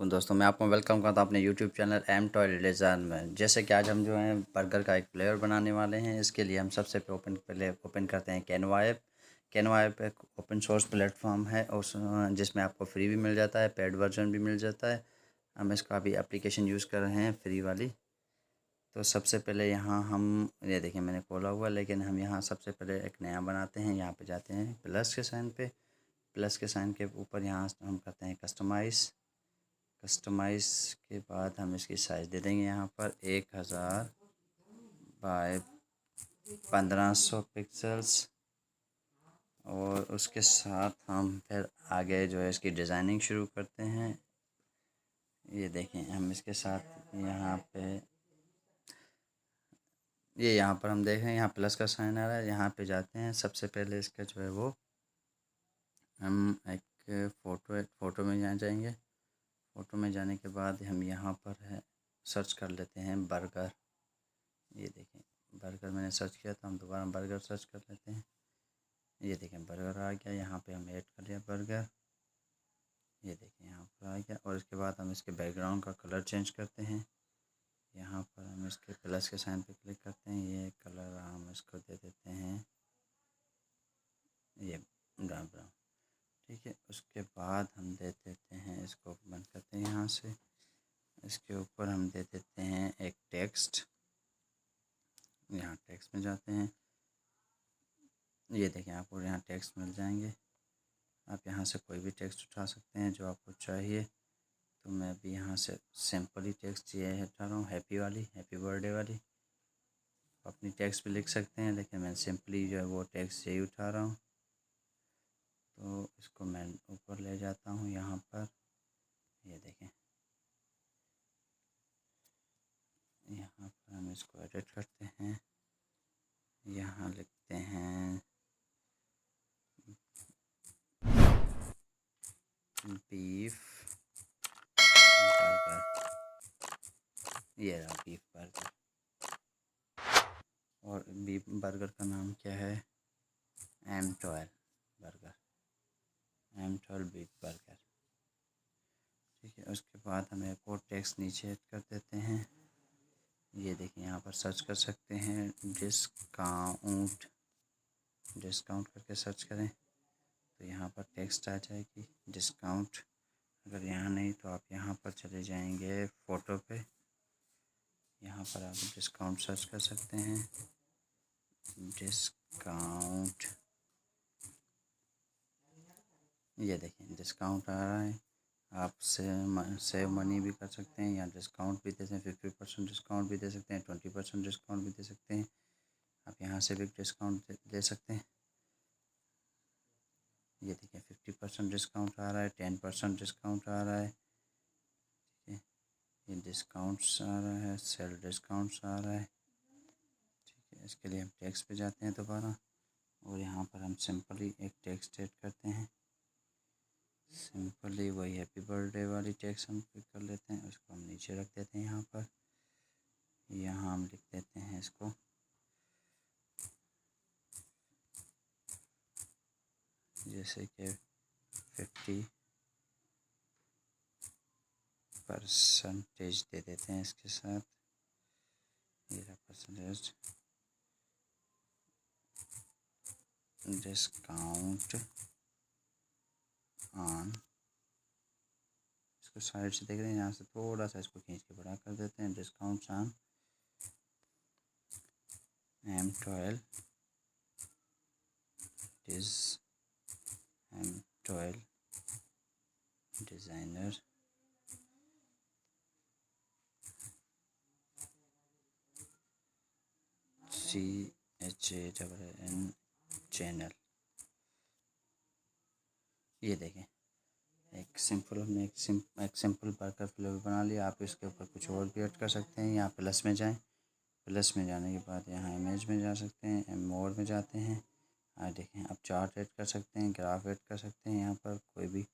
वालेकुम दोस्तों, मैं आपको वेलकम करता हूँ अपने YouTube channel M Toyal Design में। जैसे कि आज हम जो है बर्गर का एक फ्लेवर बनाने वाले हैं। इसके लिए हम सबसे पहले ओपन करते हैं कैनवा ऐप। कैनवा ऐप एक ओपन सोर्स प्लेटफॉर्म है और जिसमें आपको फ्री भी मिल जाता है, पेड वर्जन भी मिल जाता है। हम इसका अभी एप्लीकेशन यूज़ कर रहे हैं फ्री वाली। तो सबसे पहले यहाँ हम ये देखिए मैंने खोला हुआ, लेकिन हम यहाँ सबसे पहले एक नया बनाते हैं। यहाँ पे जाते हैं प्लस के साइन पे, प्लस के साइन के ऊपर यहाँ हम करते हैं कस्टमाइज़ के बाद हम इसकी साइज़ दे देंगे यहाँ पर 1000 बाय 1500 पिक्सल्स। और उसके साथ हम फिर आगे जो है इसकी डिज़ाइनिंग शुरू करते हैं। ये देखें हम इसके साथ यहाँ पे यहाँ पर हम देख रहे हैं यहाँ प्लस का साइन आ रहा है। यहाँ पे जाते हैं, सबसे पहले इसका जो है वो हम एक फ़ोटो में यहाँ जाएंगे। फ़ोटो में जाने के बाद हम यहाँ पर है सर्च कर लेते हैं बर्गर। ये देखें बर्गर मैंने सर्च किया, तो हम दोबारा बर्गर सर्च कर लेते हैं। ये देखें बर्गर आ गया, यहाँ पे हम ऐड कर लिया बर्गर। ये देखें यहाँ पर आ गया। और इसके बाद हम इसके बैकग्राउंड का कलर चेंज करते हैं। यहाँ पर हम इसके प्लस के साइन पे क्लिक करते हैं। ये कलर हम इसको दे देते हैं ये ब्राउन ब्राउन, ठीक है। उसके बाद हम दे देते हैं, इसको बंद करते हैं यहाँ से। इसके ऊपर हम दे देते हैं एक टेक्स्ट। यहाँ टेक्स्ट में जाते हैं। ये देखें आपको यहाँ टेक्स्ट मिल जाएंगे। आप यहाँ से कोई भी टेक्स्ट उठा सकते हैं जो आपको चाहिए। तो मैं अभी यहाँ से सिंपल ही टेक्स्ट ये हटा रहा हूँ, हैप्पी बर्थडे वाली। अपनी टेक्स्ट भी लिख सकते हैं, लेकिन मैं सिंपली जो है वो टेक्स्ट यही उठा रहा हूँ। तो इसको मैं ऊपर ले जाता हूँ यहाँ पर। ये देखें यहाँ पर हम इसको एडिट करते हैं। यहाँ लिखते हैं बीफ बर्गर। ये रहा बीफ बर्गर। और बीफ बर्गर का नाम क्या है? M12 burger, M12 beef burger, ठीक है। उसके बाद हम एक और टेक्स्ट नीचे ऐड कर देते हैं। ये देखिए यहाँ पर सर्च कर सकते हैं डिस्काउंट करके सर्च करें तो यहाँ पर टेक्स्ट आ जाएगी डिस्काउंट। अगर यहाँ नहीं तो आप यहाँ पर चले जाएंगे फ़ोटो पे। यहाँ पर आप डिस्काउंट सर्च कर सकते हैं, डिस्काउंट। ये देखें डिस्काउंट आ रहा है। आप सेव मनी भी कर सकते हैं या डिस्काउंट भी दे सकते हैं। 50% डिस्काउंट भी दे सकते हैं, 20% डिस्काउंट भी दे सकते हैं। आप यहाँ से भी डिस्काउंट दे सकते हैं। ये देखिए 50% डिस्काउंट आ रहा है, 10% डिस्काउंट आ रहा है, ठीक है। ये डिस्काउंट्स आ रहा है, सेल डिस्काउंट्स आ रहा है, ठीक है। इसके लिए हम टेक्स्ट पे जाते हैं दोबारा और यहाँ पर हम सिंपली एक टेक्स्ट ऐड करते हैं। सिंपली वही हैप्पी बर्थडे वाली टेक्स्ट हम क्लिक कर लेते हैं। उसको हम नीचे रख देते हैं। यहाँ हम लिख देते हैं इसको जैसे कि 50% दे देते हैं इसके साथ। ये परसेंटेज डिस्काउंट ऑन, इसको साइड से देख रहे हैं, यहाँ से थोड़ा सा इसको खींच के बड़ा कर देते हैं। Discount on M12 M12 designer CHANN channel. ये देखें एक सिंपल हमने एक सिंपल बर्गर फ्लेवर बना लिया। आप इसके ऊपर कुछ और भी ऐड कर सकते हैं। यहाँ प्लस में जाएं, प्लस में जाने के बाद यहाँ इमेज में जा सकते हैं, मोर में जाते हैं। देखें आप चार्ट ऐड कर सकते हैं, ग्राफ ऐड कर सकते हैं। यहाँ पर कोई भी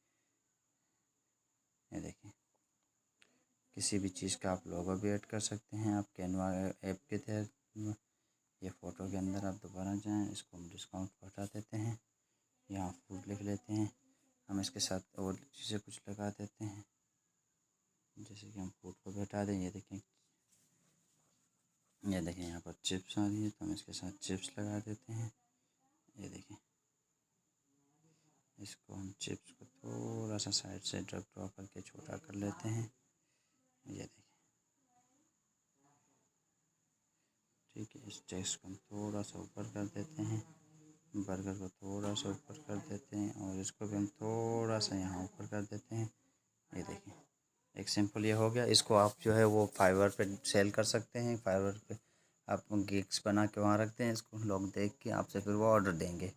ये देखें किसी भी चीज़ का आप लोगो भी ऐड कर सकते हैं। आप कैनवा ऐप के तहत ये फ़ोटो के अंदर आप दोबारा जाएं, इसको हम डिस्काउंट हटा देते हैं। यहाँ फूड लिख लेते हैं। हम इसके साथ और चीज़ें कुछ लगा देते हैं। जैसे कि हम फूड को भी हटा दें, ये देखें यहाँ पर चिप्स आ रही है, तो हम इसके साथ चिप्स लगा देते हैं। ये देखें, इसको हम चिप्स को थोड़ा सा साइड से ड्रॉ करके छोटा कर लेते हैं। ये देखें, ठीक है। इस टेक्स्ट को हम थोड़ा सा ऊपर कर देते हैं, बर्गर को थोड़ा सा ऊपर कर देते हैं, और इसको भी हम थोड़ा सा यहाँ ऊपर कर देते हैं। ये देखें, एक सिंपल ये हो गया। इसको आप जो है वो फाइवर पे सेल कर सकते हैं। फाइवर पे आप गिग्स बना के वहाँ रखते हैं, इसको लोग देख के आपसे फिर वो ऑर्डर देंगे।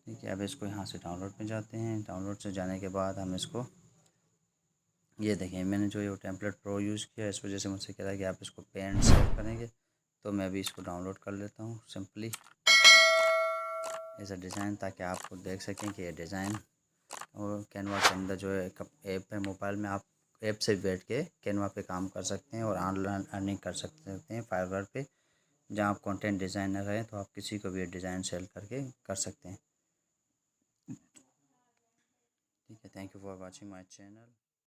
ठीक है, अब इसको यहाँ से डाउनलोड पे जाते हैं। डाउनलोड से जाने के बाद हम इसको, ये देखें, मैंने जो ये टेम्पलेट प्रो यूज़ किया, इस वजह से मुझसे कह रहा है कि आप इसको पे एंड सेव करेंगे, तो मैं भी इसको डाउनलोड कर लेता हूँ सिंपली ऐसा डिज़ाइन, ताकि आप देख सकें कि ये डिज़ाइन। और कैनवा के अंदर जो है एक ऐप है मोबाइल में, आप ऐप से बैठ के कैनवा पे काम कर सकते हैं और ऑनलाइन अर्निंग कर सकते हैं फाइवर पे। जहाँ आप कंटेंट डिज़ाइनर हैं तो आप किसी को भी डिज़ाइन सेल करके कर सकते हैं। ठीक है, thank you for watching my channel.